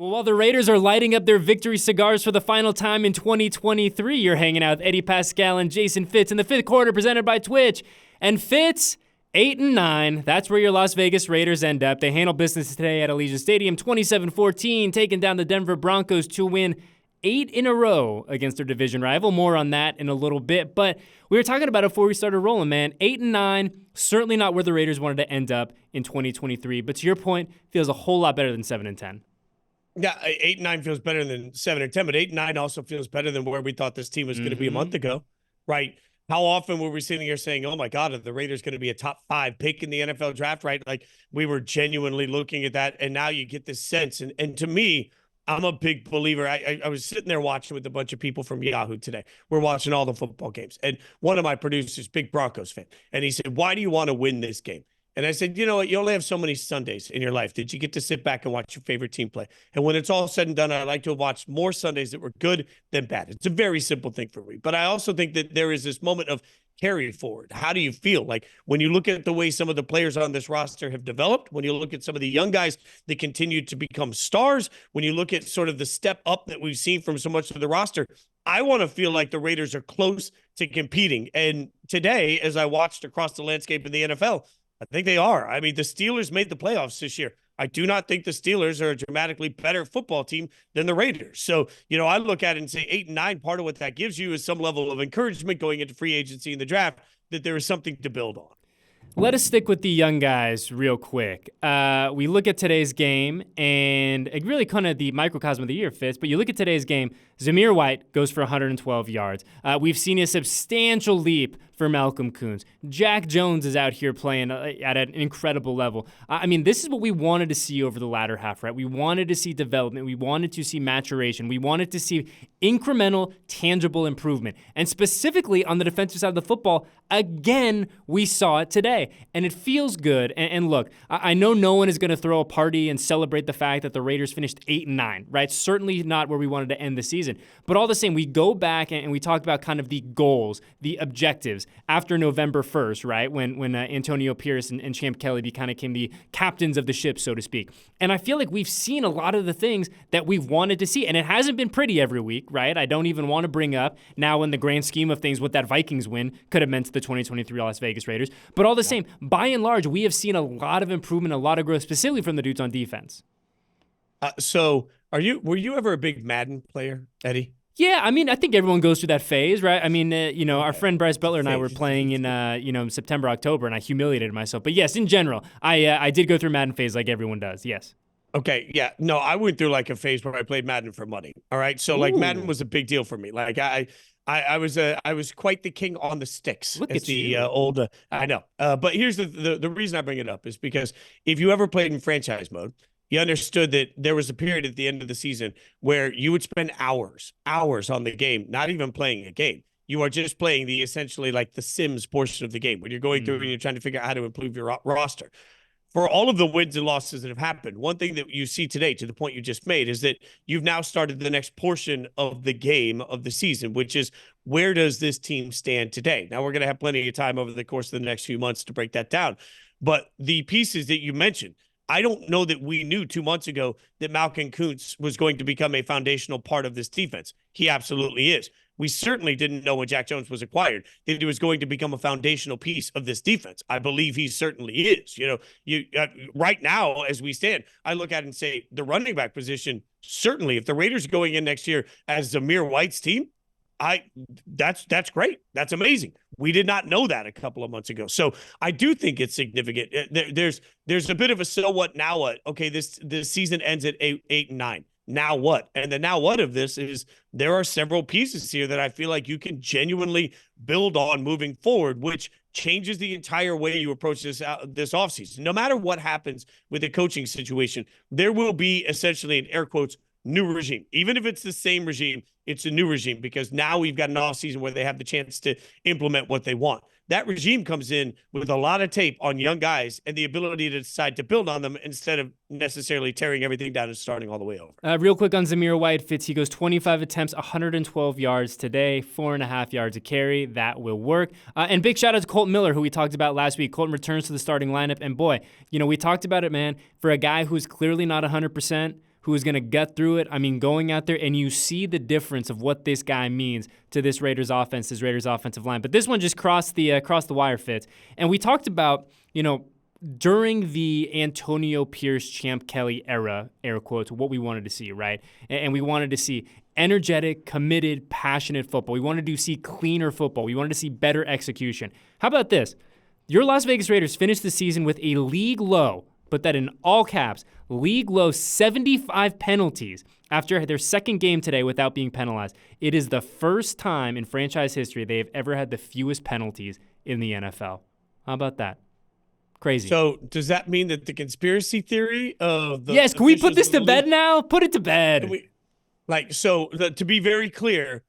Well, while the Raiders are lighting up their victory cigars for the final time in 2023, you're hanging out with Eddie Paskal and Jason Fitz in the fifth quarter presented by Twitch. And Fitz, 8-9, that's where your Las Vegas Raiders end up. They handle business today at Allegiant Stadium, 27-14, taking down the Denver Broncos to win 8 in a row against their division rival. More on that in a little bit. But we were talking about it before we started rolling, man. 8-9, certainly not where the Raiders wanted to end up in 2023. But to your point, feels a whole lot better than 7-10. Yeah, 8-9 feels better than 7-10, but 8-9 also feels better than where we thought this team was going to be a month ago, right? How often were we sitting here saying, oh my God, are the Raiders going to be a top 5 pick in the NFL draft, right? Like we were genuinely looking at that, and now you get this sense. And to me, I'm a big believer. I was sitting there watching with a bunch of people from Yahoo today. We're watching all the football games. And one of my producers, big Broncos fan, and he said, why do you want to win this game? And I said, you know what? You only have so many Sundays in your life that you get to sit back and watch your favorite team play. And when it's all said and done, I like to have watched more Sundays that were good than bad. It's a very simple thing for me. But I also think that there is this moment of carry forward. How do you feel? Like when you look at the way some of the players on this roster have developed, when you look at some of the young guys that continue to become stars, when you look at sort of the step up that we've seen from so much of the roster, I want to feel like the Raiders are close to competing. And today, as I watched across the landscape in the NFL, I think they are. I mean, the Steelers made the playoffs this year. I do not think the Steelers are a dramatically better football team than the Raiders. So, I look at it and say 8-9, part of what that gives you is some level of encouragement going into free agency in the draft that there is something to build on. Let us stick with the young guys real quick. We look at today's game, and really kind of the microcosm of the year fits, but you look at today's game, Zamir White goes for 112 yards. We've seen a substantial leap for Malcolm Koonce. Jack Jones is out here playing at an incredible level. I mean, this is what we wanted to see over the latter half, right? We wanted to see development. We wanted to see maturation. We wanted to see incremental, tangible improvement. And specifically on the defensive side of the football, again, we saw it today. And it feels good. And look, I know no one is going to throw a party and celebrate the fact that the Raiders finished 8-9, right? Certainly not where we wanted to end the season. But all the same, we go back and we talk about kind of the goals, the objectives after November 1st, right? When Antonio Pierce and Champ Kelly kind of became the captains of the ship, so to speak. And I feel like we've seen a lot of the things that we've wanted to see. And it hasn't been pretty every week, right? I don't even want to bring up now in the grand scheme of things what that Vikings win could have meant to the 2023 Las Vegas Raiders. But all the same, by and large, we have seen a lot of improvement, a lot of growth, specifically from the dudes on defense. So were you ever a big Madden player, Eddie? Yeah, I mean, I think everyone goes through that phase, right? I mean, our friend Bryce Butler and I were playing in, September, October, and I humiliated myself. But yes, in general, I did go through Madden phase like everyone does, yes. Okay, yeah. No, I went through like a phase where I played Madden for money, all right? So, like, Madden was a big deal for me. Like, I was quite the king on the sticks. Look at the old. I know. But here's the reason I bring it up is because if you ever played in franchise mode, you understood that there was a period at the end of the season where you would spend hours on the game, not even playing a game. You are just playing the essentially like the Sims portion of the game when you're going through and you're trying to figure out how to improve your roster. For all of the wins and losses that have happened, one thing that you see today, to the point you just made, is that you've now started the next portion of the game of the season, which is where does this team stand today? Now, we're going to have plenty of time over the course of the next few months to break that down. But the pieces that you mentioned, I don't know that we knew 2 months ago that Malcolm Koonce was going to become a foundational part of this defense. He absolutely is. We certainly didn't know when Jack Jones was acquired that he was going to become a foundational piece of this defense. I believe he certainly is. Right now, as we stand, I look at it and say the running back position, certainly, if the Raiders are going in next year as Zamir White's team, that's great. That's amazing. We did not know that a couple of months ago. So I do think it's significant. There's a bit of a so what, now what? Okay, this season ends at 8-9. Now what? And the now what of this is there are several pieces here that I feel like you can genuinely build on moving forward, which changes the entire way you approach this offseason. No matter what happens with the coaching situation, there will be essentially, in air quotes, new regime. Even if it's the same regime, it's a new regime because now we've got an offseason where they have the chance to implement what they want. That regime comes in with a lot of tape on young guys and the ability to decide to build on them instead of necessarily tearing everything down and starting all the way over. Real quick on Zamir White, Fitz, he goes 25 attempts, 112 yards today, 4.5 yards a carry. That will work. And big shout out to Colton Miller, who we talked about last week. Colton returns to the starting lineup. And boy, we talked about it, man. For a guy who's clearly not 100%, who is going to gut through it. I mean, going out there and you see the difference of what this guy means to this Raiders offense, this Raiders offensive line. But this one just crossed the wire, Fitz. And we talked about, during the Antonio Pierce, Champ Kelly era, air quotes, what we wanted to see, right? And we wanted to see energetic, committed, passionate football. We wanted to see cleaner football. We wanted to see better execution. How about this? Your Las Vegas Raiders finished the season with a league low, put that in all caps, league low 75 penalties after their second game today without being penalized. It is the first time in franchise history they have ever had the fewest penalties in the NFL. How about that? Crazy. So does that mean that the conspiracy theory of the Yes, can we put this to bed now? Put it to bed. To be very clear,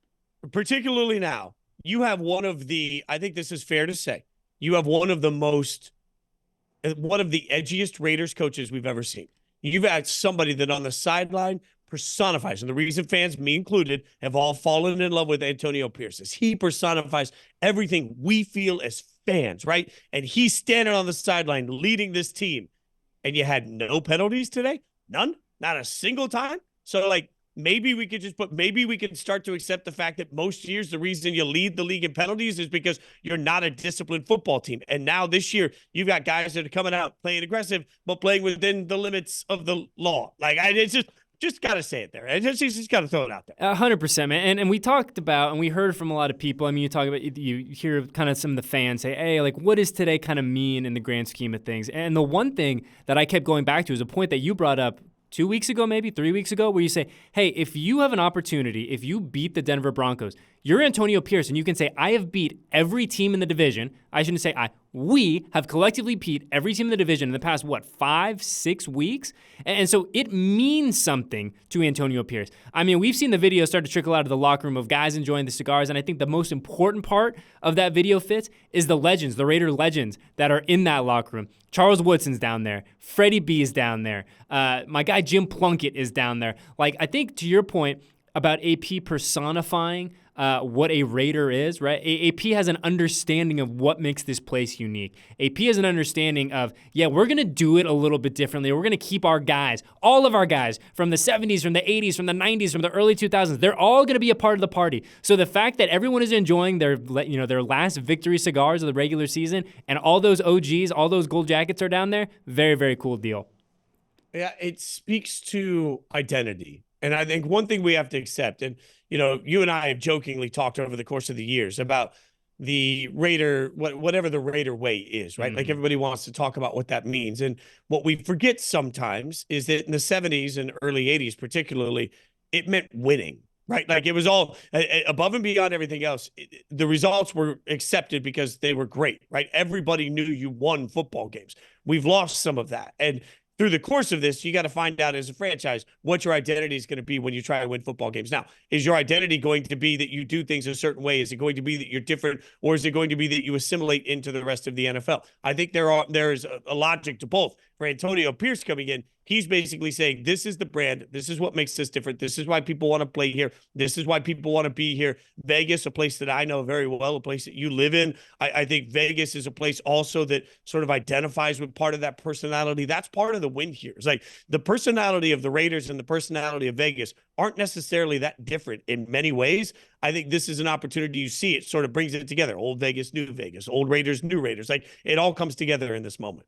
particularly now, you have one of the, I think this is fair to say, you have one of the edgiest Raiders coaches we've ever seen. You've had somebody that on the sideline personifies, and the reason fans, me included, have all fallen in love with Antonio Pierce is he personifies everything we feel as fans, right? And he's standing on the sideline leading this team, and you had no penalties today? None? Not a single time? So, maybe we could start to accept the fact that most years the reason you lead the league in penalties is because you're not a disciplined football team. And now this year, you've got guys that are coming out playing aggressive, but playing within the limits of the law. It's just got to say it there. Just got to throw it out there. 100%, man. And we talked about, and we heard from a lot of people. I mean, you hear kind of some of the fans say, hey, what does today kind of mean in the grand scheme of things? And the one thing that I kept going back to is a point that you brought up 2 weeks ago, maybe 3 weeks ago, where you say, hey, if you have an opportunity, if you beat the Denver Broncos, you're Antonio Pierce, and you can say, I have beat every team in the division. I shouldn't say we have collectively beat every team in the division in the past, 5-6 weeks? And so it means something to Antonio Pierce. I mean, we've seen the video start to trickle out of the locker room of guys enjoying the cigars, and I think the most important part of that video, Fitz, is the legends, the Raider legends that are in that locker room. Charles Woodson's down there. Freddie B is down there. My guy Jim Plunkett is down there. I think to your point about AP personifying what a Raider is, right? AP has an understanding of what makes this place unique. AP has an understanding of, we're going to do it a little bit differently. We're going to keep our guys, all of our guys, from the 70s, from the 80s, from the 90s, from the early 2000s. They're all going to be a part of the party. So the fact that everyone is enjoying their last victory cigars of the regular season, and all those OGs, all those gold jackets are down there, very, very cool deal. Yeah, it speaks to identity. And I think one thing we have to accept, and you and I have jokingly talked over the course of the years about the Raider, whatever the Raider way is, right? Mm-hmm. Everybody wants to talk about what that means. And what we forget sometimes is that in the 70s and early 80s, particularly, it meant winning, right? It was all above and beyond everything else. The results were accepted because they were great, right? Everybody knew you won football games. We've lost some of that. And through the course of this, you got to find out as a franchise what your identity is going to be when you try to win football games. Now, is your identity going to be that you do things a certain way? Is it going to be that you're different, or is it going to be that you assimilate into the rest of the NFL? I think there is a logic to both. For Antonio Pierce coming in, he's basically saying, this is the brand. This is what makes us different. This is why people want to play here. This is why people want to be here. Vegas, a place that I know very well, a place that you live in. I think Vegas is a place also that sort of identifies with part of that personality. That's part of the win here. It's the personality of the Raiders and the personality of Vegas aren't necessarily that different in many ways. I think this is an opportunity. You see it sort of brings it together. Old Vegas, new Vegas, old Raiders, new Raiders. It all comes together in this moment.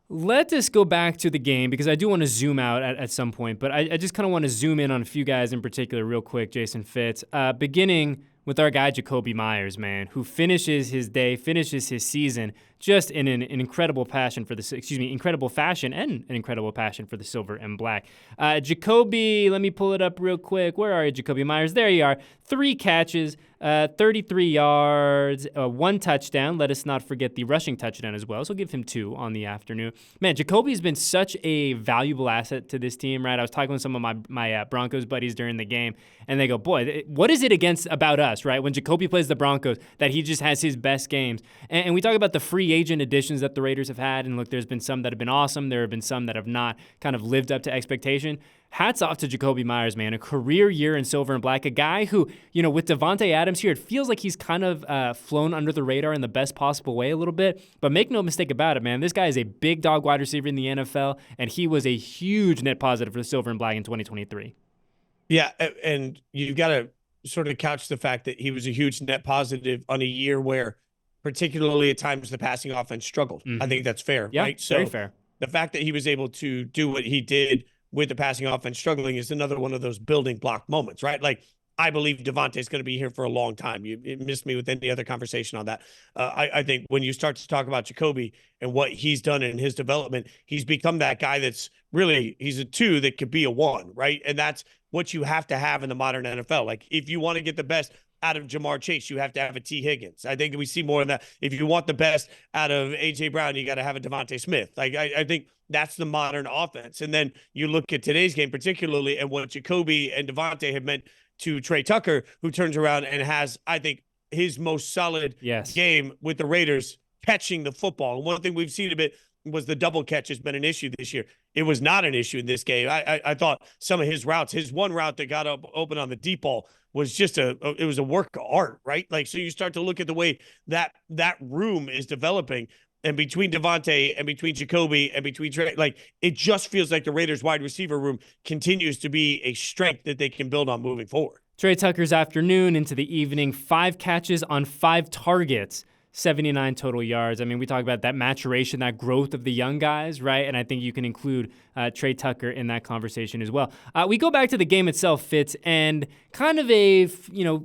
Let us go back to the game because I do want to zoom out at some point, but I just kind of want to zoom in on a few guys in particular real quick, Jason Fitz, beginning with our guy Jakobi Meyers, man, who finishes his day, finishes his season just in an incredible passion for incredible fashion and an incredible passion for the silver and black. Jakobi, let me pull it up real quick. Where are you, Jakobi Meyers? There you are. 3 catches, 33 yards, 1 touchdown. Let us not forget the rushing touchdown as well. So give him 2 on the afternoon. Man, Jakobi's been such a valuable asset to this team, right? I was talking with some of my Broncos buddies during the game, and they go, boy, what is it about us, right? When Jakobi plays the Broncos, that he just has his best games. And we talk about the free agent additions that the Raiders have had, and look, there's been some that have been awesome. There have been some that have not kind of lived up to expectation. hats off to Jacoby Myers, man. A career year in silver and black. A guy who, with Devontae Adams here, it feels like he's kind of flown under the radar in the best possible way a little bit. But make no mistake about it, man. This guy is a big dog wide receiver in the NFL, and he was a huge net positive for the silver and black in 2023. Yeah, and you've got to sort of couch the fact that he was a huge net positive on a year where particularly at times the passing offense struggled. Mm-hmm. I think that's fair, yeah, right? So very fair. The fact that he was able to do what he did with the passing offense struggling is another one of those building block moments, right? Like, I believe Devontae's going to be here for a long time. You missed me with any other conversation on that. I think when you start to talk about Jacoby and what he's done in his development, he's become that guy that's really, he's a 2 that could be a 1, right? And that's what you have to have in the modern NFL. Like, if you want to get the best out of Jamar Chase, you have to have a T. Higgins. I think we see more of that. If you want the best out of A.J. Brown, you got to have a Devontae Smith. Like, I think that's the modern offense. And then you look at today's game particularly and what Jacoby and Devontae have meant to Trey Tucker, who turns around and has, I think, his most solid game with the Raiders catching the football. And one thing we've seen a bit was the double catch has been an issue this year. It was not an issue in this game. I thought some of his routes, his one route that got up open on the deep ball was just it was a work of art, right? Like, so you start to look at the way that room is developing, and between Devontae and between Jacoby and between Trey, like, it just feels like the Raiders wide receiver room continues to be a strength that they can build on moving forward. Trey Tucker's afternoon into the evening, 5 catches on 5 targets. 79 total yards. I mean, we talk about that maturation, that growth of the young guys, right? And I think you can include Trey Tucker in that conversation as well. We go back to the game itself, Fitz, and kind of a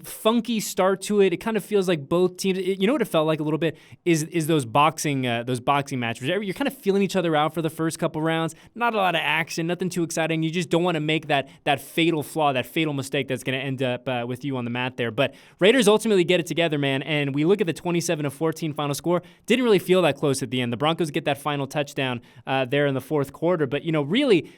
funky start to it. It kind of feels like both teams. You know what it felt like a little bit is those boxing matches. You're kind of feeling each other out for the first couple rounds. Not a lot of action, nothing too exciting. You just don't want to make that fatal flaw, that fatal mistake that's going to end up with you on the mat there. But Raiders ultimately get it together, man. And we look at the 27-14 final score. Didn't really feel that close at the end. The Broncos get that final touchdown there in the fourth quarter. But, really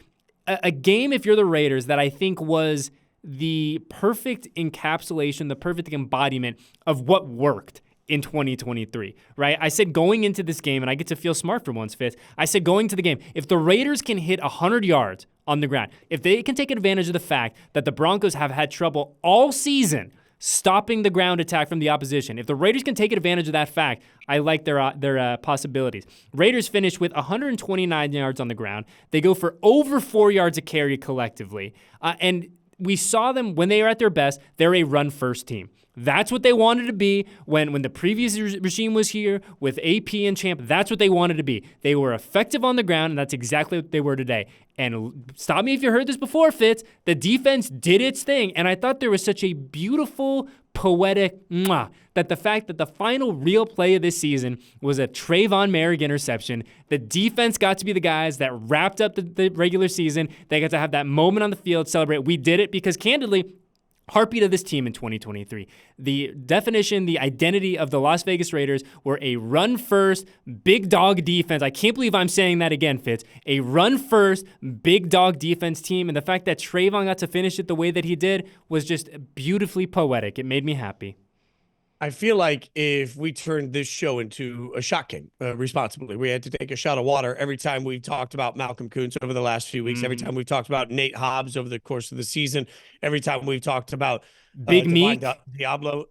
a game, if you're the Raiders, that I think was the perfect encapsulation, the perfect embodiment of what worked in 2023, right? I said going into this game, and I get to feel smart for once, Fitz. I said going to the game, if the Raiders can hit 100 yards on the ground, if they can take advantage of the fact that the Broncos have had trouble all season stopping the ground attack from the opposition. If the Raiders can take advantage of that fact, I like their possibilities. Raiders finish with 129 yards on the ground. They go for over 4 yards a carry collectively. And we saw them when they are at their best. They're a run-first team. That's what they wanted to be when the previous regime was here with AP and Champ. That's what they wanted to be. They were effective on the ground, and that's exactly what they were today. And stop me if you heard this before, Fitz. The defense did its thing, and I thought there was such a beautiful, poetic that the fact that the final real play of this season was a Trayvon Merrick interception. The defense got to be the guys that wrapped up the regular season. They got to have that moment on the field, celebrate. We did it because, candidly, heartbeat of this team in 2023. The definition, the identity of the Las Vegas Raiders were a run-first, big dog defense. I can't believe I'm saying that again, Fitz. A run-first, big dog defense team, and the fact that Trayvon got to finish it the way that he did was just beautifully poetic. It made me happy. I feel like if we turned this show into a shot game responsibly, we had to take a shot of water every time we've talked about Malcolm Kuntz over the last few weeks, every time we've talked about Nate Hobbs over the course of the season, every time we've talked about Big Meek, Diablo.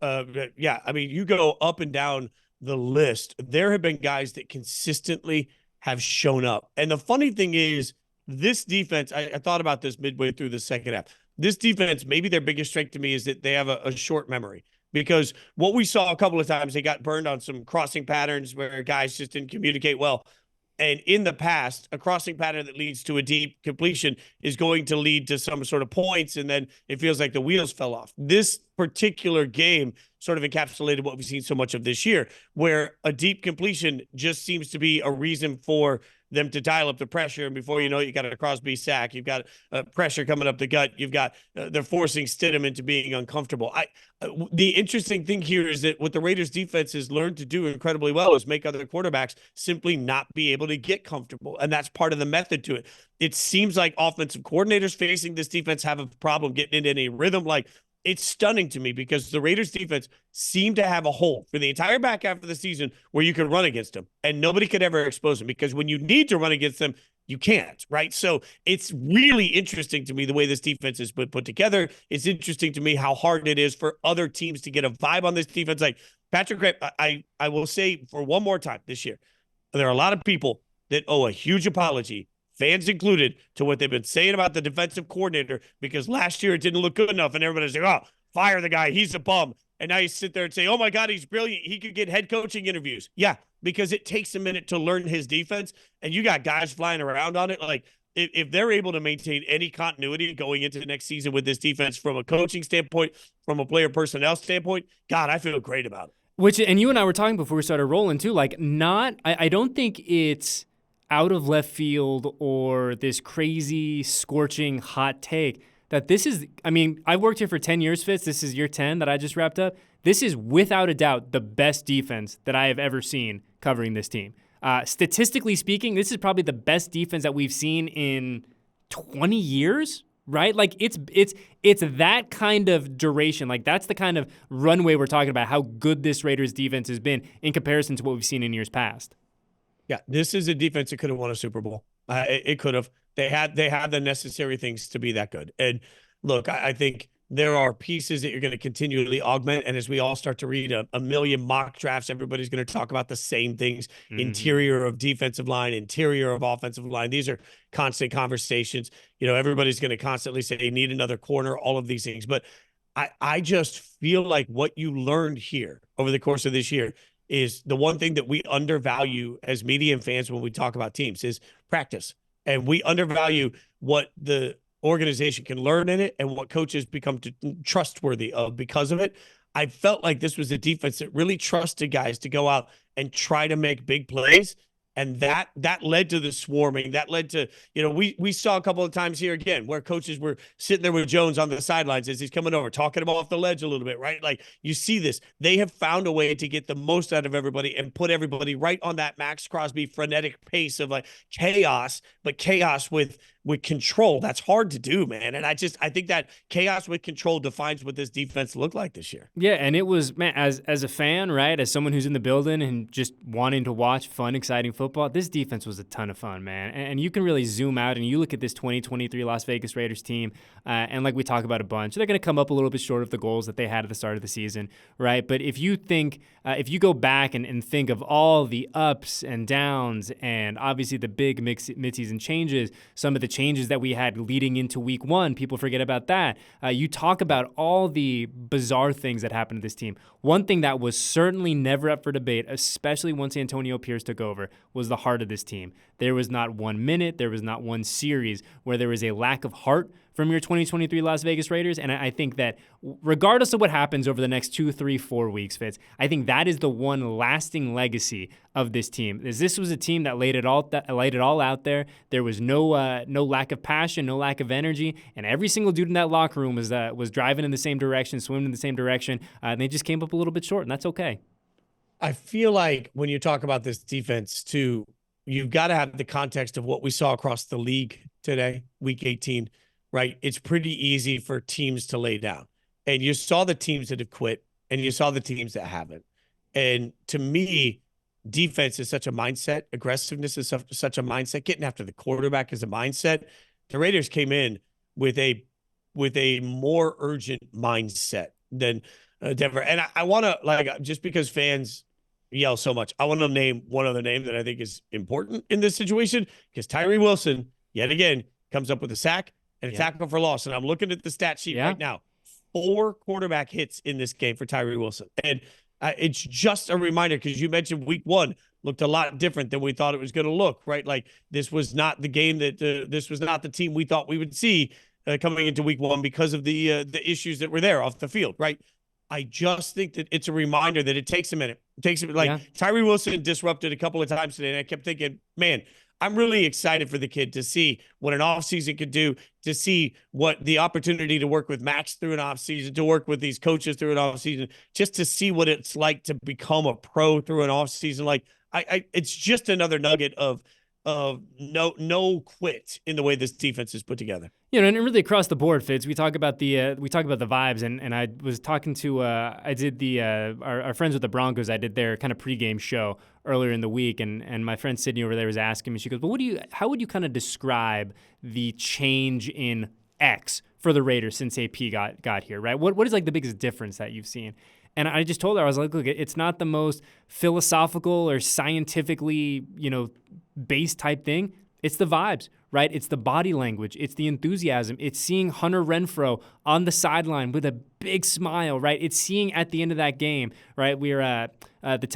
Yeah, I mean, you go up and down the list. There have been guys that consistently have shown up. And the funny thing is, this defense, I thought about this midway through the second half. This defense, maybe their biggest strength to me is that they have a short memory. Because what we saw a couple of times, they got burned on some crossing patterns where guys just didn't communicate well. And in the past, a crossing pattern that leads to a deep completion is going to lead to some sort of points, and then it feels like the wheels fell off. This particular game sort of encapsulated what we've seen so much of this year, where a deep completion just seems to be a reason for them to dial up the pressure. And before you know it, you got a Crosby sack. You've got pressure coming up the gut. You've got they're forcing Stidham into being uncomfortable. The interesting thing here is that what the Raiders defense has learned to do incredibly well is make other quarterbacks simply not be able to get comfortable. And that's part of the method to it. It seems like offensive coordinators facing this defense have a problem getting in a rhythm. Like, it's stunning to me because the Raiders defense seemed to have a hole for the entire back half of the season where you could run against them and nobody could ever expose them, because when you need to run against them, You can't, right? So it's really interesting to me the way this defense is put together. It's interesting to me how hard it is for other teams to get a vibe on this defense. Like Patrick Graham, I will say for one more time this year, there are a lot of people that owe a huge apology, fans included, to what they've been saying about the defensive coordinator, because last year it didn't look good enough, and everybody's like, oh, fire the guy, he's a bum. And now you sit there and say, oh my God, he's brilliant. He could get head coaching interviews. Yeah, because it takes a minute to learn his defense, and you got guys flying around on it. Like, if they're able to maintain any continuity going into the next season with this defense from a coaching standpoint, from a player personnel standpoint, God, I feel great about it. And you and I were talking before we started rolling too, like I don't think it's out of left field or this crazy scorching hot take that this is, I mean, I've worked here for 10 years, Fitz. This is year 10 that I just wrapped up. This is without a doubt the best defense that I have ever seen covering this team. Statistically speaking, this is probably the best defense that we've seen in 20 years, right? Like it's that kind of duration. Like that's the kind of runway we're talking about, how good this Raiders defense has been in comparison to what we've seen in years past. Yeah, this is a defense that could have won a Super Bowl. It could have. They had the necessary things to be that good. And look, I think there are pieces that you're going to continually augment. And as we all start to read a million mock drafts, everybody's going to talk about the same things. Mm-hmm. Interior of defensive line, interior of offensive line. These are constant conversations. You know, everybody's going to constantly say, they need another corner, all of these things. But I just feel like what you learned here over the course of this year is the one thing that we undervalue as media and fans when we talk about teams is practice. And we undervalue what the organization can learn in it and what coaches become trustworthy of because of it. I felt like this was a defense that really trusted guys to go out and try to make big plays. And that led to the swarming. That led to, you know, we saw a couple of times here again where coaches were sitting there with Jones on the sidelines as he's coming over, talking him off the ledge a little bit, right? Like you see this. They have found a way to get the most out of everybody and put everybody right on that Max Crosby frenetic pace of like chaos, but chaos with control. That's hard to do, man. And I think that chaos with control defines what this defense looked like this year. Yeah, and it was, man, as a fan, right, as someone who's in the building and just wanting to watch fun, exciting football, this defense was a ton of fun, man. And you can really zoom out and you look at this 2023 Las Vegas Raiders team, and like we talk about a bunch, they're going to come up a little bit short of the goals that they had at the start of the season, right? But if you think, if you go back and think of all the ups and downs and obviously the big mid-season changes, some of the changes that we had leading into week one, people forget about that. You talk about all the bizarre things that happened to this team. One thing that was certainly never up for debate, especially once Antonio Pierce took over, was the heart of this team. There was not 1 minute, there was not one series where there was a lack of heart from your 2023 Las Vegas Raiders. And I think that regardless of what happens over the next 2, 3, 4 weeks, Fitz, I think that is the one lasting legacy of this team. Is this was a team that laid it all out there. There was no lack of passion, no lack of energy, and every single dude in that locker room was driving in the same direction, swimming in the same direction, and they just came up a little bit short, and that's okay. I feel like when you talk about this defense too, you've got to have the context of what we saw across the league today, week 18. Right? It's pretty easy for teams to lay down. And you saw the teams that have quit and you saw the teams that haven't. And to me, defense is such a mindset. Aggressiveness is such a mindset. Getting after the quarterback is a mindset. The Raiders came in with a more urgent mindset than Denver. And I want to, like, just because fans yell so much, I want to name one other name that I think is important in this situation, because Tyree Wilson, yet again, comes up with a sack and a tackle for loss. And I'm looking at the stat sheet right now. 4 quarterback hits in this game for Tyree Wilson. And it's just a reminder, because you mentioned week 1 looked a lot different than we thought it was going to look, right? Like this was not the game that this was not the team we thought we would see coming into week 1 because of the issues that were there off the field, right? I just think that it's a reminder that it takes a minute. It takes Tyree Wilson disrupted a couple of times today, and I kept thinking, man, I'm really excited for the kid to see what an offseason could do, to see what the opportunity to work with Max through an offseason, to work with these coaches through an offseason, just to see what it's like to become a pro through an offseason. Like, it's just another nugget of of no quit in the way this defense is put together. And really across the board, Fitz, we talk about the vibes, and I was talking to I did our friends with the Broncos. I did their kind of pregame show earlier in the week, and my friend Sydney over there was asking me. She goes, "But how would you kind of describe the change in X for the Raiders since AP got here? Right? What is like the biggest difference that you've seen?" And I just told her, I was like, "Look, it's not the most philosophical or scientifically based type thing. It's the vibes." Right? It's the body language. It's the enthusiasm. It's seeing Hunter Renfrow on the sideline with a big smile, right? It's seeing at the end of that game, right? The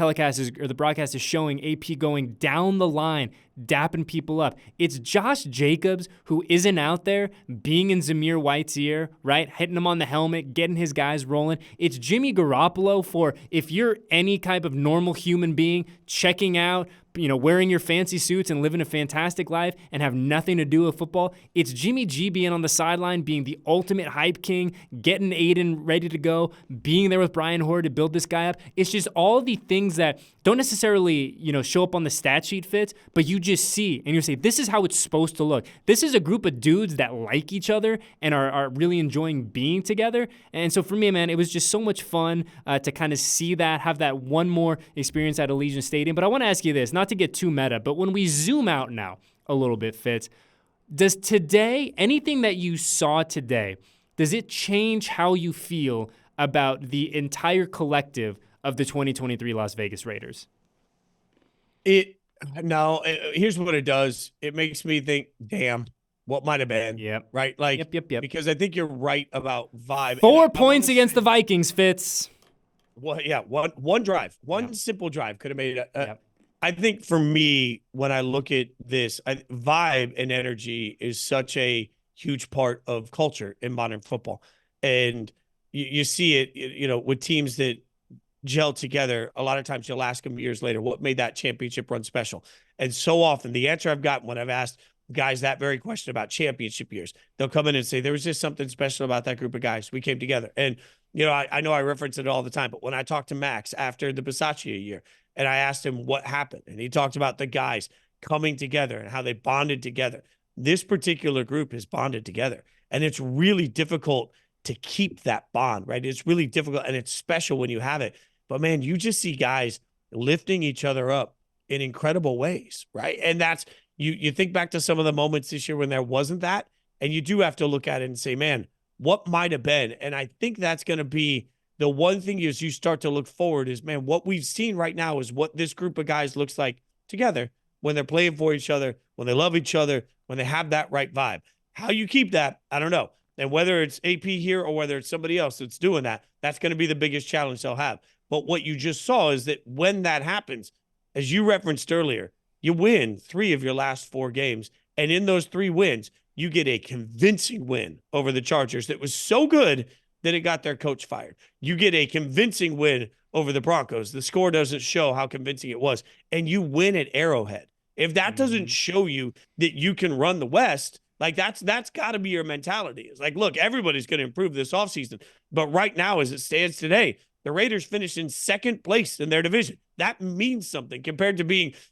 broadcast is showing AP going down the line, dapping people up. It's Josh Jacobs who isn't out there being in Zamir White's ear, right? Hitting him on the helmet, getting his guys rolling. It's Jimmy Garoppolo for if you're any type of normal human being checking out, wearing your fancy suits and living a fantastic life and have nothing to do with football. It's Jimmy G being on the sideline, being the ultimate hype king, getting Aiden ready to go, being there with Brian Hoyer to build this guy up. It's just all the things that don't necessarily, show up on the stat sheet, Fitz, but you just see and you say, this is how it's supposed to look. This is a group of dudes that like each other and are really enjoying being together. And so for me, man, it was just so much fun to kind of see that, have that one more experience at Allegiant Stadium. But I want to ask you this, not to get too meta, but when we zoom out now a little bit, Fitz, does today, anything that you saw today, does it change how you feel about the entire collective of the 2023 Las Vegas Raiders? Here's what it does. It makes me think, damn, what might have been. Yep. Right? Like, Yep. Because I think you're right about vibe. 4 points against the Vikings, Fitz. Well, yeah, one drive, simple drive could have made it. Yep. I think for me, when I look at this, vibe and energy is such a huge part of culture in modern football. And you see it, with teams that gel together. A lot of times you'll ask them years later, what made that championship run special? And so often the answer I've gotten when I've asked guys that very question about championship years, they'll come in and say, there was just something special about that group of guys. We came together. And, I know I reference it all the time, but when I talked to Max after the Bisaccia year, and I asked him what happened, and he talked about the guys coming together and how they bonded together. This particular group is bonded together, and it's really difficult to keep that bond, right? It's really difficult, and it's special when you have it. But, man, you just see guys lifting each other up in incredible ways, right? And that's you think back to some of the moments this year when there wasn't that, and you do have to look at it and say, man, what might have been? And I think that's going to be the one thing as you start to look forward is, man, what we've seen right now is what this group of guys looks like together when they're playing for each other, when they love each other, when they have that right vibe. How you keep that, I don't know. And whether it's AP here or whether it's somebody else that's doing that, that's going to be the biggest challenge they'll have. But what you just saw is that when that happens, as you referenced earlier, you win 3 of your last 4 games. And in those 3 wins, you get a convincing win over the Chargers that was so good that it got their coach fired. You get a convincing win over the Broncos. The score doesn't show how convincing it was. And you win at Arrowhead. If that doesn't show you that you can run the West, like that's got to be your mentality. It's like, look, everybody's going to improve this offseason. But right now, as it stands today, the Raiders finished in 2nd place in their division. That means something compared to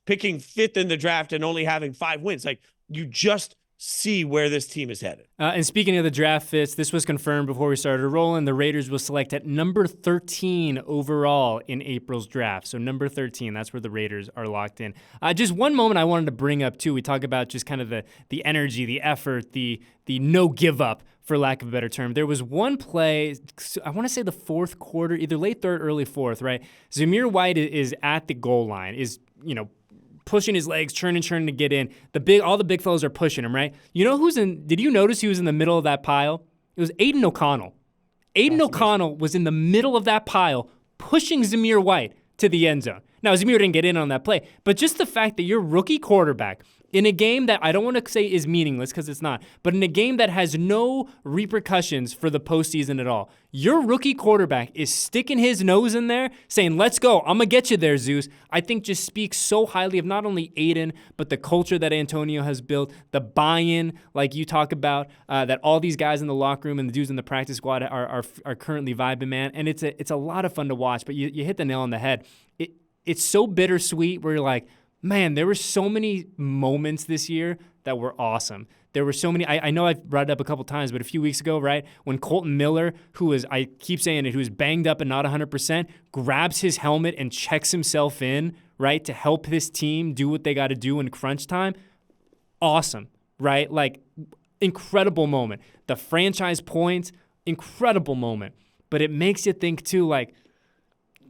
picking 5th in the draft and only having 5 wins. Like, you just see where this team is headed. And speaking of the draft, Fitz, this was confirmed before we started rolling. The Raiders will select at number 13 overall in April's draft. So number 13, that's where the Raiders are locked in. Just one moment I wanted to bring up, too. We talk about just kind of the energy, the effort, the no give up, for lack of a better term. There was one play, I want to say the 4th quarter, either late 3rd, early 4th, right? Zamir White is at the goal line, is, pushing his legs, churning to get in. All the big fellas are pushing him, right? You know did you notice he was in the middle of that pile? It was Aiden O'Connell. Aiden O'Connell was in the middle of that pile, pushing Zamir White to the end zone. Now, Zamir didn't get in on that play, but just the fact that your rookie quarterback, in a game that I don't want to say is meaningless because it's not, but in a game that has no repercussions for the postseason at all, your rookie quarterback is sticking his nose in there saying, let's go, I'm going to get you there, Zeus, I think just speaks so highly of not only Aiden, but the culture that Antonio has built, the buy-in, like you talk about, that all these guys in the locker room and the dudes in the practice squad are currently vibing, man. And it's a lot of fun to watch, but you hit the nail on the head. It's so bittersweet where you're like, Man, there were so many moments this year that were awesome. There were so many. I know I've brought it up a couple times, but a few weeks ago, right, when Colton Miller, I keep saying it, who was banged up and not 100%, grabs his helmet and checks himself in, right, to help this team do what they got to do in crunch time. Awesome, right? Like, incredible moment. The franchise points, incredible moment. But it makes you think, too, like,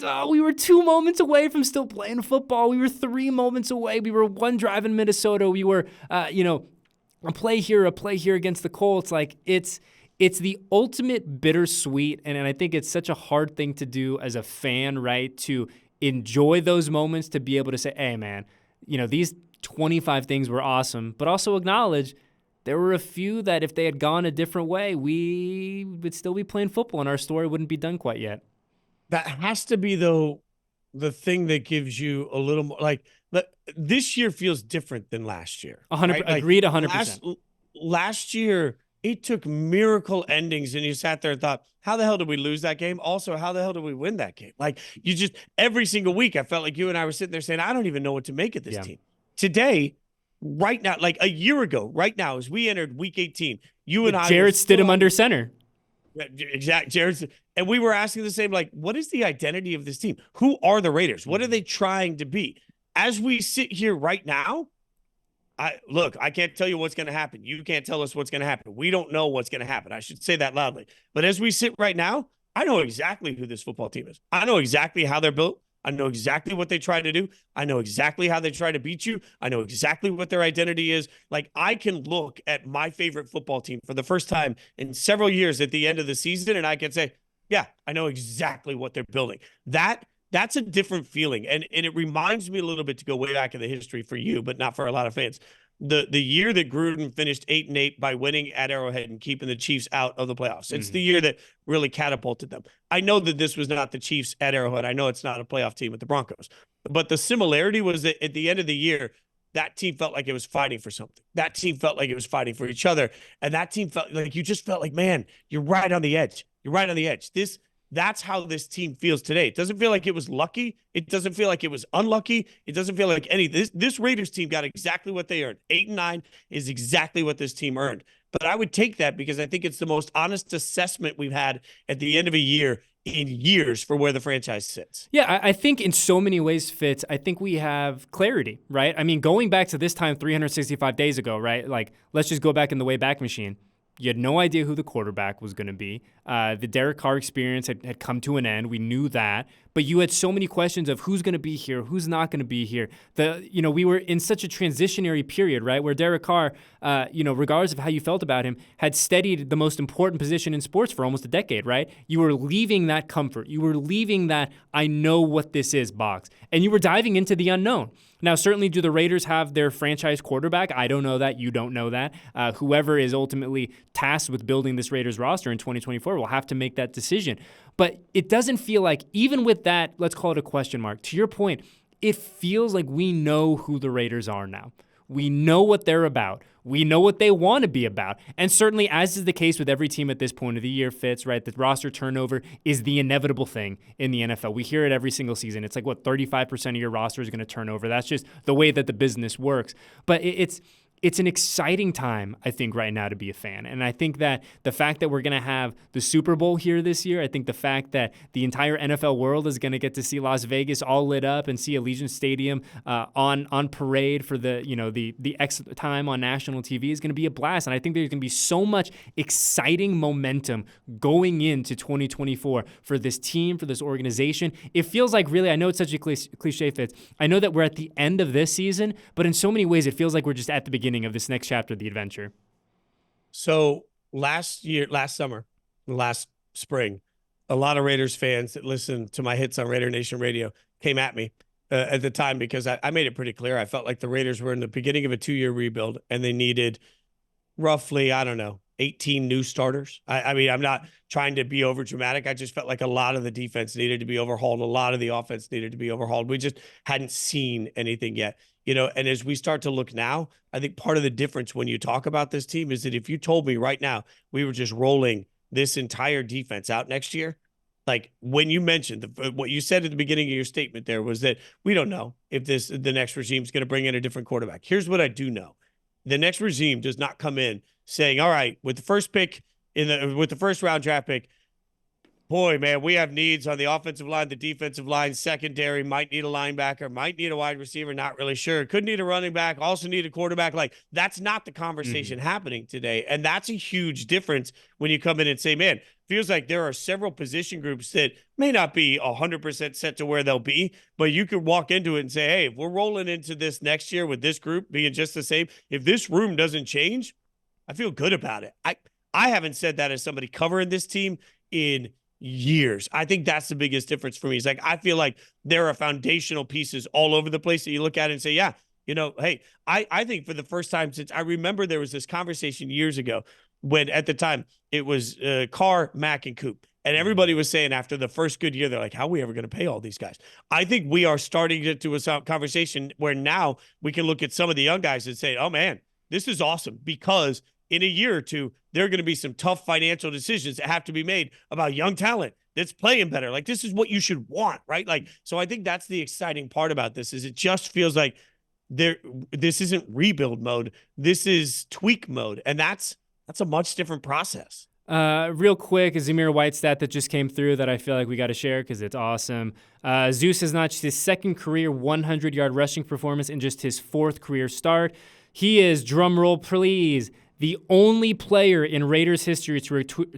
oh, we were 2 moments away from still playing football. We were 3 moments away. We were 1 drive in Minnesota. We were, a play here against the Colts. Like, it's the ultimate bittersweet, and I think it's such a hard thing to do as a fan, right, to enjoy those moments, to be able to say, hey, man, these 25 things were awesome, but also acknowledge there were a few that if they had gone a different way, we would still be playing football and our story wouldn't be done quite yet. That has to be, though, the thing that gives you a little more, like, this year feels different than last year. 100%, right? Agreed, 100%. Last year, it took miracle endings, and you sat there and thought, how the hell did we lose that game? Also, how the hell did we win that game? Like, every single week, I felt like you and I were sitting there saying, I don't even know what to make of this team. Today, right now, like a year ago, right now, as we entered week 18, you and I— Jarrett Stidham under center. Exactly. Jared, and we were asking the same, like, what is the identity of this team? Who are the Raiders? What are they trying to be? As we sit here right now, I can't tell you what's going to happen. You can't tell us what's going to happen. We don't know what's going to happen. I should say that loudly. But as we sit right now, I know exactly who this football team is. I know exactly how they're built. I know exactly what they try to do. I know exactly how they try to beat you. I know exactly what their identity is. Like, I can look at my favorite football team for the first time in several years at the end of the season, and I can say, yeah, I know exactly what they're building. That's a different feeling. And it reminds me a little bit, to go way back in the history for you, but not for a lot of fans. The year that Gruden finished 8-8 by winning at Arrowhead and keeping the Chiefs out of the playoffs. It's the year that really catapulted them. I know that this was not the Chiefs at Arrowhead. I know it's not a playoff team with the Broncos. But the similarity was that at the end of the year, that team felt like it was fighting for something. That team felt like it was fighting for each other. And that team felt like, you just felt like, man, you're right on the edge. You're right on the edge. That's how this team feels today. It doesn't feel like it was lucky. It doesn't feel like it was unlucky. It doesn't feel like any— this Raiders team got exactly what they earned. 8-9 is exactly what this team earned. But I would take that, because I think it's the most honest assessment we've had at the end of a year in years for where the franchise sits. Yeah, I think in so many ways, Fitz, I think we have clarity, right? I mean, going back to this time 365 days ago, right? Like, let's just go back in the Wayback Machine. You had no idea who the quarterback was going to be. The Derek Carr experience had come to an end. We knew that. But you had so many questions of who's going to be here, who's not going to be here. We were in such a transitionary period, right, where Derek Carr, regardless of how you felt about him, had steadied the most important position in sports for almost a decade, right? You were leaving that comfort. You were leaving that I know what this is box. And you were diving into the unknown. Now, certainly, do the Raiders have their franchise quarterback? I don't know that. You don't know that. Whoever is ultimately tasked with building this Raiders roster in 2024 will have to make that decision. But it doesn't feel like, even with that, let's call it a question mark, to your point, it feels like we know who the Raiders are now. We know what they're about. We know what they want to be about. And certainly, as is the case with every team at this point of the year, Fitz, right? The roster turnover is the inevitable thing in the NFL. We hear it every single season. It's like, 35% of your roster is going to turn over. That's just the way that the business works. But it's an exciting time, I think, right now to be a fan. And I think that the fact that we're going to have the Super Bowl here this year, I think the fact that the entire NFL world is going to get to see Las Vegas all lit up and see Allegiant Stadium on parade for the X time on national TV is going to be a blast. And I think there's going to be so much exciting momentum going into 2024 for this team, for this organization. It feels like, really, I know it's such a cliche, Fitz. I know that we're at the end of this season, but in so many ways, it feels like we're just at the beginning of this next chapter of the adventure. So last spring, a lot of Raiders fans that listened to my hits on Raider Nation Radio came at me at the time, because I made it pretty clear. I felt like the Raiders were in the beginning of a 2-year rebuild, and they needed roughly, 18 new starters. I mean, I'm not trying to be over dramatic. I just felt like a lot of the defense needed to be overhauled. A lot of the offense needed to be overhauled. We just hadn't seen anything yet. And as we start to look now, I think part of the difference when you talk about this team is that if you told me right now we were just rolling this entire defense out next year, Like when you mentioned what you said at the beginning of your statement there was that we don't know if the next regime is going to bring in a different quarterback. Here's what I do know. The next regime does not come in saying, all right, with the first pick with the first round draft pick, boy, man, we have needs on the offensive line, the defensive line, secondary, might need a linebacker, might need a wide receiver, not really sure. Could need a running back, also need a quarterback. Like, that's not the conversation happening today. And that's a huge difference when you come in and say, man, feels like there are several position groups that may not be 100% set to where they'll be, but you could walk into it and say, hey, if we're rolling into this next year with this group being just the same, if this room doesn't change, I feel good about it. I haven't said that as somebody covering this team in years. I think that's the biggest difference for me. It's like, I feel like there are foundational pieces all over the place that you look at and say, yeah, hey, I think for the first time since I remember there was this conversation years ago when at the time it was Carr, Mack, and Coop. And everybody was saying after the first good year, they're like, how are we ever going to pay all these guys? I think we are starting to get to a conversation where now we can look at some of the young guys and say, oh man, this is awesome, because in a year or two, there are going to be some tough financial decisions that have to be made about young talent that's playing better. Like, this is what you should want, right? Like, so I think that's the exciting part about this, is it just feels like this isn't rebuild mode. This is tweak mode. And that's a much different process. Real quick, a Zamir White stat that just came through that I feel like we got to share because it's awesome. Zeus has notched his second career 100-yard rushing performance in just his fourth career start. He is, drum roll please, the only player in Raiders history to record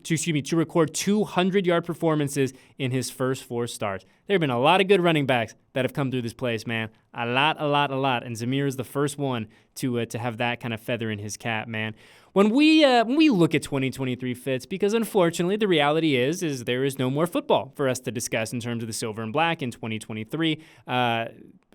200-yard performances in his first four starts. There have been a lot of good running backs that have come through this place, man. A lot. And Zamir is the first one to have that kind of feather in his cap, man. When we look at 2023 Fitz, because unfortunately the reality is there is no more football for us to discuss in terms of the silver and black in 2023.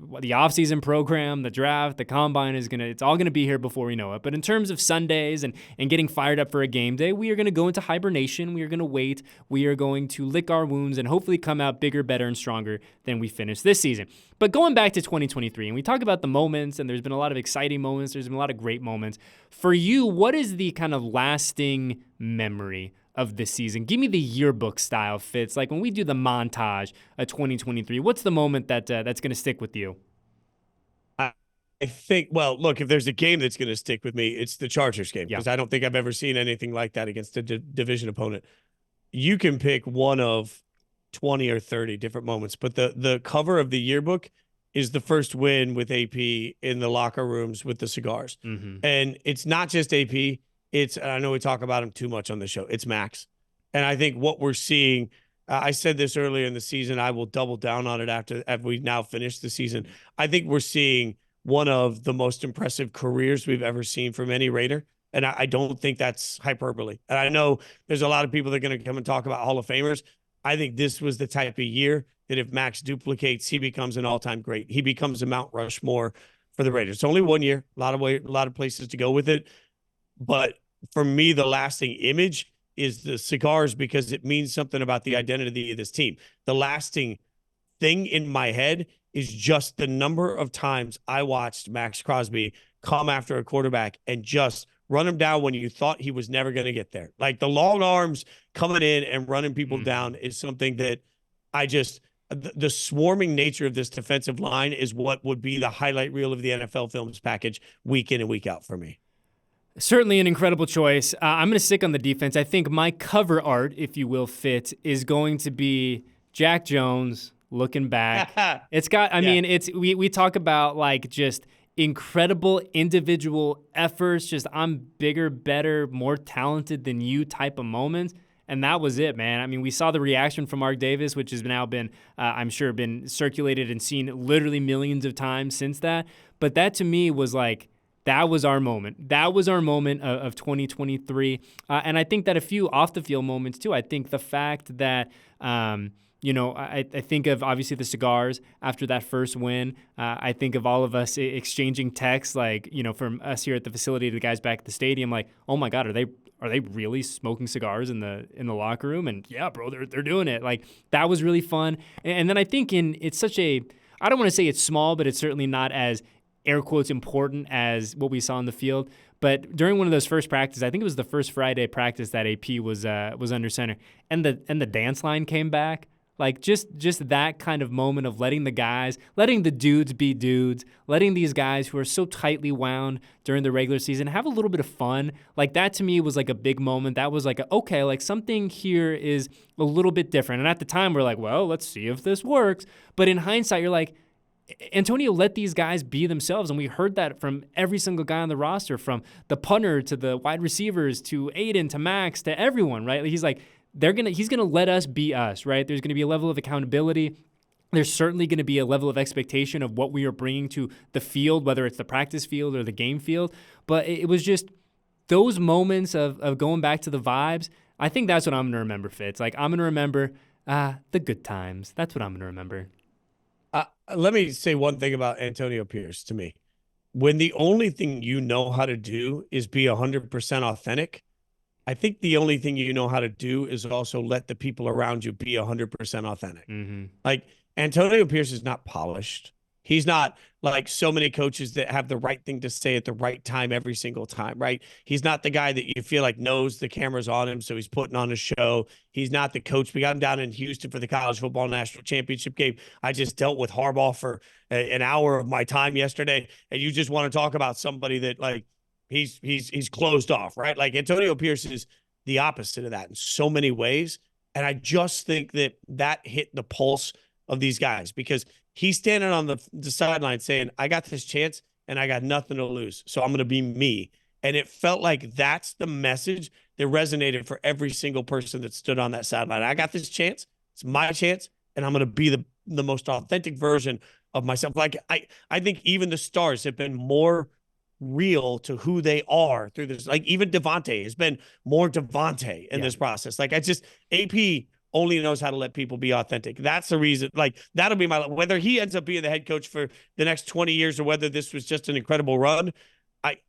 The offseason program, the draft, the combine it's all gonna be here before we know it. But in terms of Sundays and getting fired up for a game day, we are gonna go into hibernation. We are gonna wait. We are going to lick our wounds and hopefully come out bigger, better, and stronger than we finished this season. But going back to 2023, and we talk about the moments, and there's been a lot of exciting moments. There's been a lot of great moments. For you, what is the kind of lasting memory of this season? Give me the yearbook style, Fitz. Like when we do the montage of 2023, what's the moment that's going to stick with you? I think, well, look, if there's a game that's going to stick with me, it's the Chargers game, because I don't think I've ever seen anything like that against a division opponent. You can pick one of 20 or 30 different moments, but the cover of the yearbook is the first win with AP in the locker rooms with the cigars. And it's not just AP. I know we talk about him too much on the show. It's Max. And I think what we're seeing, I said this earlier in the season, I will double down on it after we now finish the season. I think we're seeing one of the most impressive careers we've ever seen from any Raider. And I don't think that's hyperbole. And I know there's a lot of people that are going to come and talk about Hall of Famers. I think this was the type of year that if Max duplicates, he becomes an all-time great. He becomes a Mount Rushmore for the Raiders. It's only 1 year, a lot of places to go with it. But for me, the lasting image is the cigars, because it means something about the identity of this team. The lasting thing in my head is just the number of times I watched Max Crosby come after a quarterback and just run him down when you thought he was never going to get there. Like the long arms coming in and running people down is something that the swarming nature of this defensive line is what would be the highlight reel of the NFL Films package week in and week out for me. Certainly an incredible choice. I'm going to stick on the defense. I think my cover art, if you will, Fit, is going to be Jack Jones looking back. It's got, I mean, we talk about like just incredible individual efforts, just I'm bigger, better, more talented than you type of moments. And that was it, man. I mean, we saw the reaction from Mark Davis, which has now been, I'm sure, been circulated and seen literally millions of times since that. But that to me was like, that was our moment. That was our moment of 2023. And I think that a few off-the-field moments, too. I think the fact that, I think of, obviously, the cigars after that first win. I think of all of us exchanging texts, like, from us here at the facility to the guys back at the stadium, like, oh, my God, are they really smoking cigars in the locker room? And, yeah, bro, they're doing it. Like, that was really fun. And then I think it's such a – I don't want to say it's small, but it's certainly not as – air quotes important as what we saw in the field. But during one of those first practices, I think it was the first Friday practice that AP was under center, and the dance line came back. Like just that kind of moment of letting the dudes be dudes, letting these guys who are so tightly wound during the regular season have a little bit of fun. Like that to me was like a big moment. That was like, okay, like something here is a little bit different. And at the time we're like, well, let's see if this works. But in hindsight, you're like, Antonio let these guys be themselves, and we heard that from every single guy on the roster, from the punter to the wide receivers to Aiden to Max to everyone, right? He's like, he's gonna let us be us, right? There's gonna be a level of accountability. There's certainly going to be a level of expectation of what we are bringing to the field, whether it's the practice field or the game field. But it was just those moments of going back to the vibes. I think that's what I'm going to remember, Fitz. Like, I'm going to remember the good times. That's what I'm going to remember. Let me say one thing about Antonio Pierce to me. When the only thing you know how to do is be 100% authentic, I think the only thing you know how to do is also let the people around you be 100% authentic. Mm-hmm. Like, Antonio Pierce is not polished. He's not like so many coaches that have the right thing to say at the right time every single time, right? He's not the guy that you feel like knows the camera's on him, so he's putting on a show. He's not the coach. We got him down in Houston for the college football national championship game. I just dealt with Harbaugh for an hour of my time yesterday, and you just want to talk about somebody that like he's closed off, right? Like Antonio Pierce is the opposite of that in so many ways, and I just think that hit the pulse of these guys, because he's standing on the sideline saying, I got this chance and I got nothing to lose, so I'm going to be me. And it felt like that's the message that resonated for every single person that stood on that sideline. I got this chance. It's my chance, and I'm going to be the most authentic version of myself. Like I think even the stars have been more real to who they are through this. Like even Devontae has been more Devontae in this process. Like AP only knows how to let people be authentic. That's the reason. Like that'll be whether he ends up being the head coach for the next 20 years or whether this was just an incredible run.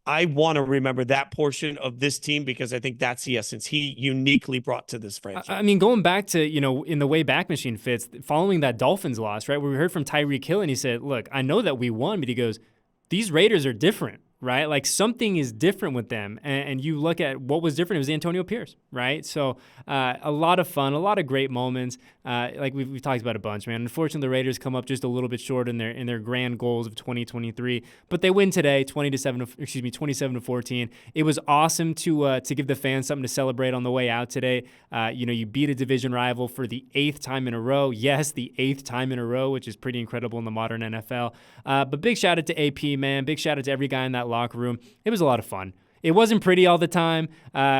I want to remember that portion of this team, because I think that's the essence he uniquely brought to this franchise. I mean, going back to, in the way back machine Fitz, following that Dolphins loss, right, where we heard from Tyreek Hill and he said, look, I know that we won, but he goes, these Raiders are different. Right? Like something is different with them. And you look at what was different, it was Antonio Pierce, right? So a lot of fun, a lot of great moments. Like we've talked about a bunch, man. Unfortunately, the Raiders come up just a little bit short in their grand goals of 2023, but they win today 27-14. It was awesome to give the fans something to celebrate on the way out today. You beat a division rival for the 8th time in a row. Yes, the 8th time in a row, which is pretty incredible in the modern NFL. But big shout out to AP, man. Big shout out to every guy in that locker room. It was a lot of fun. It wasn't pretty all the time.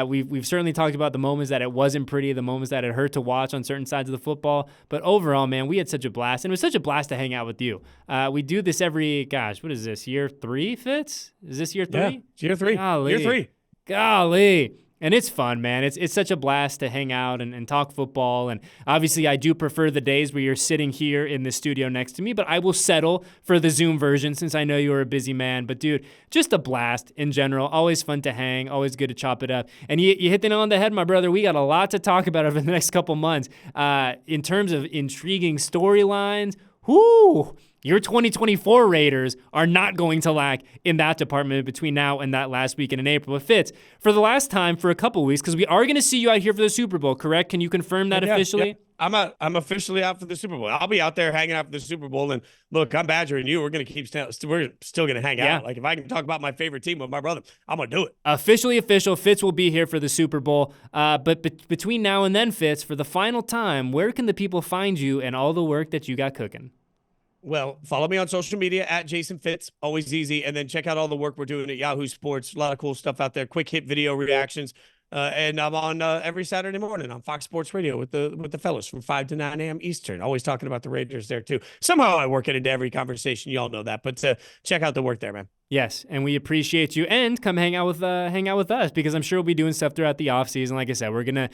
We've certainly talked about the moments that it wasn't pretty, the moments that it hurt to watch on certain sides of the football. But overall, man, we had such a blast. And it was such a blast to hang out with you. We do this every, what is this, year 3, Fitz? Is this year 3? Yeah, it's year 3. Golly. Year 3. Golly. And it's fun, man. It's such a blast to hang out and talk football. And obviously, I do prefer the days where you're sitting here in the studio next to me, but I will settle for the Zoom version since I know you're a busy man. But, dude, just a blast in general. Always fun to hang. Always good to chop it up. And you hit the nail on the head, my brother. We got a lot to talk about over the next couple months. In terms of intriguing storylines, whoo! Your 2024 Raiders are not going to lack in that department between now and that last weekend in April. But Fitz, for the last time for a couple weeks, because we are going to see you out here for the Super Bowl, correct? Can you confirm that officially? Yeah. I'm officially out for the Super Bowl. I'll be out there hanging out for the Super Bowl. And look, I'm badgering you. We're going to we're still going to hang out. Like if I can talk about my favorite team with my brother, I'm going to do it. Officially official. Fitz will be here for the Super Bowl. But between now and then, Fitz, for the final time, where can the people find you and all the work that you got cooking? Well, follow me on social media at Jason Fitz, always easy. And then check out all the work we're doing at Yahoo Sports. A lot of cool stuff out there. Quick hit video reactions. And I'm on every Saturday morning on Fox Sports Radio with the fellas from 5 to 9 a.m. Eastern. Always talking about the Raiders there too. Somehow I work it into every conversation. You all know that. But check out the work there, man. Yes, and we appreciate you. And come hang out with us, because I'm sure we'll be doing stuff throughout the offseason. Like I said, we're going to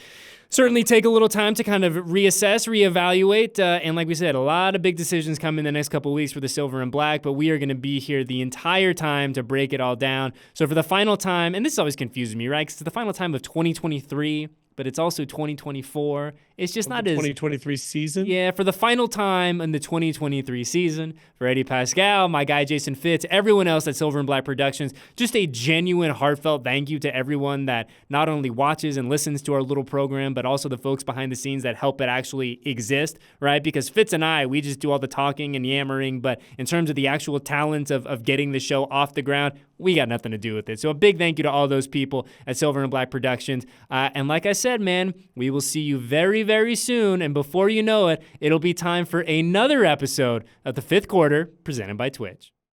certainly take a little time to kind of reassess, reevaluate. And like we said, a lot of big decisions come in the next couple of weeks for the Silver and Black, but we are going to be here the entire time to break it all down. So for the final time, and this always confuses me, right? Because the final time of 2023, but it's also 2024. It's just not the as 2023 season. Yeah, for the final time in the 2023 season, for Eddie Paskal, my guy Jason Fitz, everyone else at Silver and Black Productions, just a genuine, heartfelt thank you to everyone that not only watches and listens to our little program, but also the folks behind the scenes that help it actually exist, right? Because Fitz and I, we just do all the talking and yammering, but in terms of the actual talent of getting the show off the ground, we got nothing to do with it. So a big thank you to all those people at Silver and Black Productions. And like I said, man, we will see you very, very soon. And before you know it, it'll be time for another episode of the Fifth Quarter presented by Twitch.